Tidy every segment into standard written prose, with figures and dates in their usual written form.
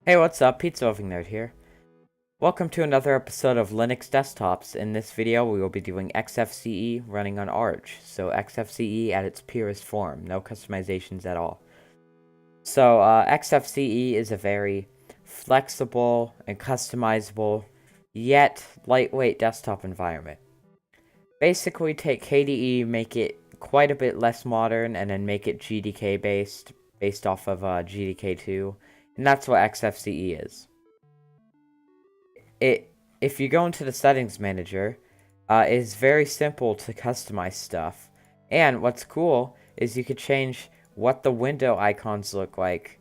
Hey, what's up? Pizza Oven Nerd here. Welcome to another episode of Linux Desktops. In this video, we will be doing Xfce running on Arch. So Xfce at its purest form, no customizations at all. So Xfce is a very flexible and customizable, yet lightweight desktop environment. Basically, take KDE, make it quite a bit less modern, and then make it GDK based off of GDK2, and that's what Xfce is. If you go into the settings manager, it is very simple to customize stuff. And what's cool is you could change what the window icons look like,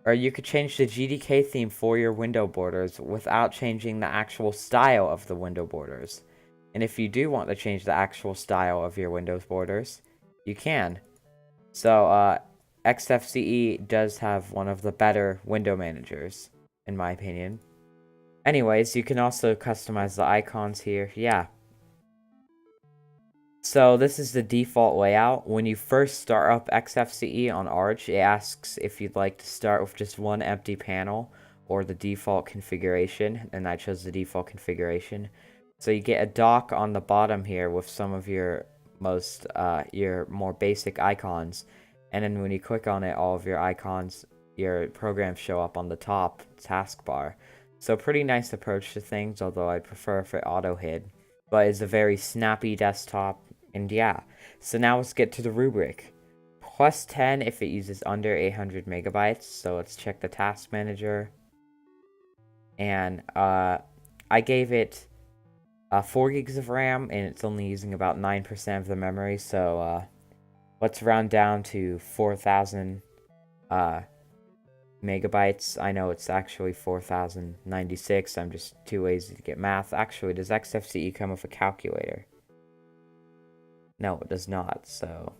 or you could change the GDK theme for your window borders without changing the actual style of the window borders. And if you do want to change the actual style of your windows borders, you can. So Xfce does have one of the better window managers, in my opinion. Anyways, you can also customize the icons here. Yeah. So this is the default layout. When you first start up Xfce on Arch, it asks if you'd like to start with just one empty panel or the default configuration, and I chose the default configuration. So you get a dock on the bottom here with some of your more basic icons, and then when you click on it, all of your icons, your programs show up on the top taskbar. So pretty nice approach to things, although I'd prefer if it auto-hid. But it's a very snappy desktop, and yeah. So now let's get to the rubric. Plus 10 if it uses under 800 megabytes, so let's check the task manager. And I gave it 4 gigs of RAM, and it's only using about 9% of the memory, so let's round down to 4,000 megabytes. I know it's actually 4096. I'm just too lazy to get math. Actually, does Xfce come with a calculator? No, it does not, so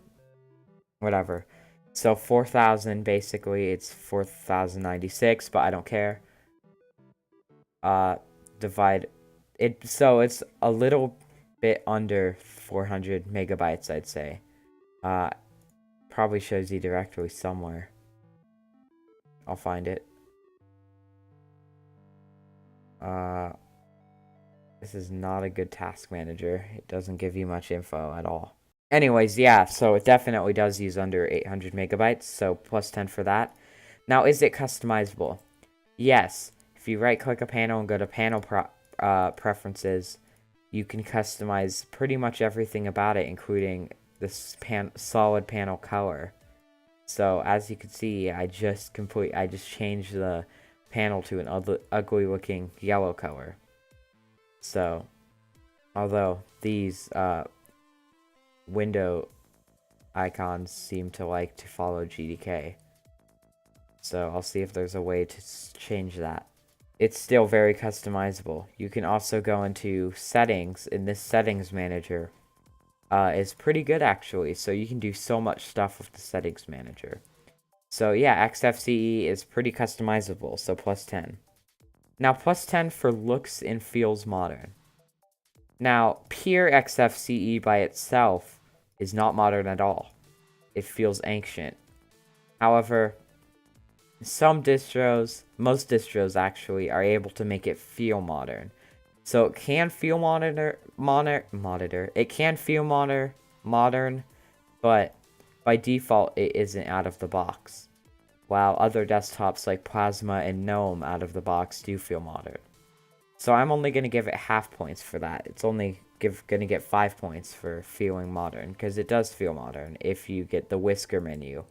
whatever. So 4000, basically, it's 4096, but I don't care. Divide it, so it's a little bit under 400 megabytes, I'd say. Probably shows you directly somewhere. I'll find it. This is not a good task manager. It doesn't give you much info at all. Anyways, yeah, so it definitely does use under 800 megabytes, so plus 10 for that. Now, is it customizable? Yes. If you right-click a panel and go to panel preferences, you can customize pretty much everything about it, including this solid panel color. So as you can see, I just changed the panel to an ugly looking yellow color. So although these window icons seem to like to follow GDK, so I'll see if there's a way to change that. It's still very customizable. You can also go into settings in this settings manager. Is pretty good actually, so you can do so much stuff with the settings manager. So yeah, Xfce is pretty customizable, so plus 10. Now plus 10 for looks and feels modern. Now, pure Xfce by itself is not modern at all. It feels ancient. However, some distros, most distros actually, are able to make it feel modern. So it can feel it can feel modern, but by default it isn't out of the box. While other desktops like Plasma and GNOME out of the box do feel modern. So I'm only going to give it half points for that. It's only going to get 5 points for feeling modern, because it does feel modern if you get the whisker menu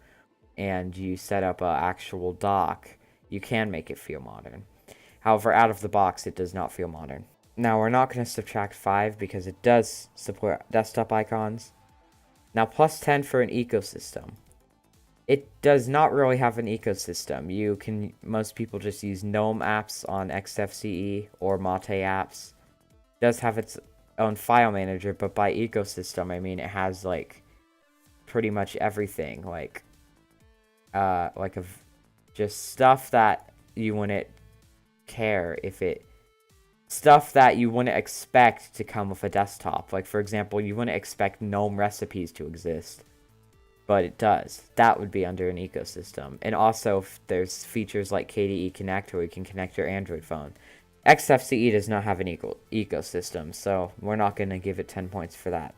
and you set up an actual dock. You can make it feel modern. However, out of the box it does not feel modern. Now, we're not going to subtract 5 because it does support desktop icons. Now, plus 10 for an ecosystem. It does not really have an ecosystem. Most people just use GNOME apps on Xfce or Mate apps. It does have its own file manager, but by ecosystem, I mean it has, like, pretty much everything. Just stuff that you wouldn't care if it... Stuff that you wouldn't expect to come with a desktop. Like, for example, you wouldn't expect GNOME recipes to exist. but it does. That would be under an ecosystem. And also, if there's features like KDE Connect where you can connect your Android phone. Xfce does not have an ecosystem, so we're not going to give it 10 points for that.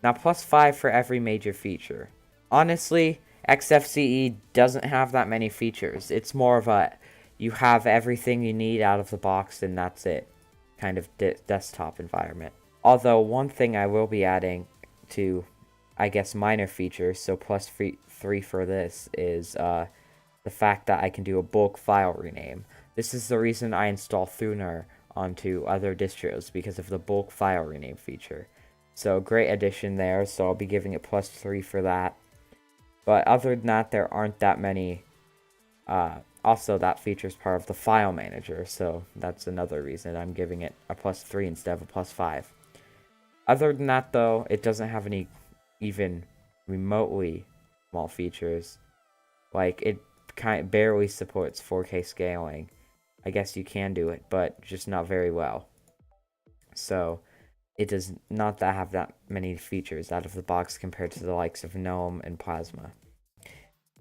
Now, +5 for every major feature. Honestly, Xfce doesn't have that many features. It's more of a, you have everything you need out of the box and that's it kind of desktop environment. Although, one thing I will be adding to, I guess, minor features, so +3 for this, is the fact that I can do a bulk file rename. This is the reason I install Thuner onto other distros, because of the bulk file rename feature. So, great addition there, so I'll be giving it +3 for that. But other than that, there aren't that many. Also, that feature is part of the file manager, so that's another reason I'm giving it a +3 instead of a +5. Other than that, though, it doesn't have any even remotely small features. Like, it kind of barely supports 4K scaling. I guess you can do it, but just not very well. So, it does not have that many features out of the box compared to the likes of GNOME and Plasma.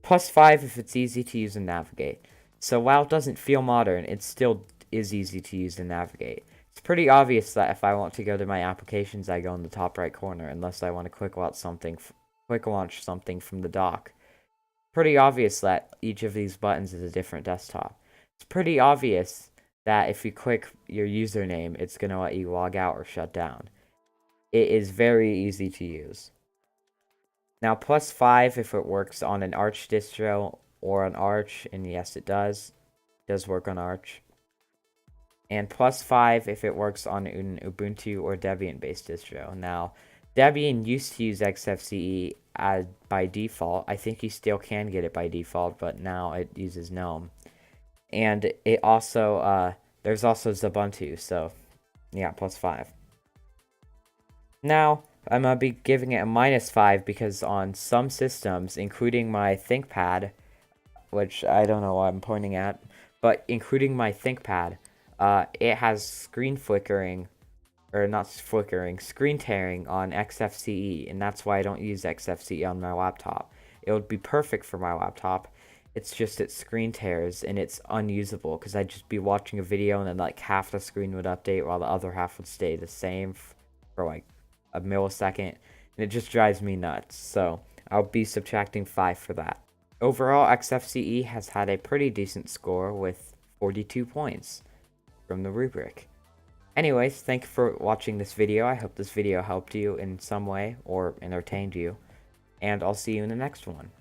+5 if it's easy to use and navigate. So while it doesn't feel modern, it still is easy to use and navigate. It's pretty obvious that if I want to go to my applications, I go in the top right corner, unless I want to quick launch something from the dock. Pretty obvious that each of these buttons is a different desktop. It's pretty obvious that if you click your username, it's going to let you log out or shut down. It is very easy to use. Now, +5 if it works on an Arch distro or on Arch, and yes, it does. It does work on Arch. And +5 if it works on an Ubuntu or Debian-based distro. Now, Debian used to use Xfce by default. I think you still can get it by default, but now it uses GNOME. And it also, there's also Ubuntu, so yeah, +5. Now, I'm going to be giving it a -5 because on some systems, including my ThinkPad, which I don't know what I'm pointing at, but including my ThinkPad, it has screen tearing on Xfce, and that's why I don't use Xfce on my laptop. It would be perfect for my laptop. It's just it screen tears and it's unusable because I'd just be watching a video and then like half the screen would update while the other half would stay the same for like a millisecond, and it just drives me nuts. So I'll be subtracting 5 for that. Overall, Xfce has had a pretty decent score with 42 points from the rubric. Anyways, thank you for watching this video. I hope this video helped you in some way or entertained you, and I'll see you in the next one.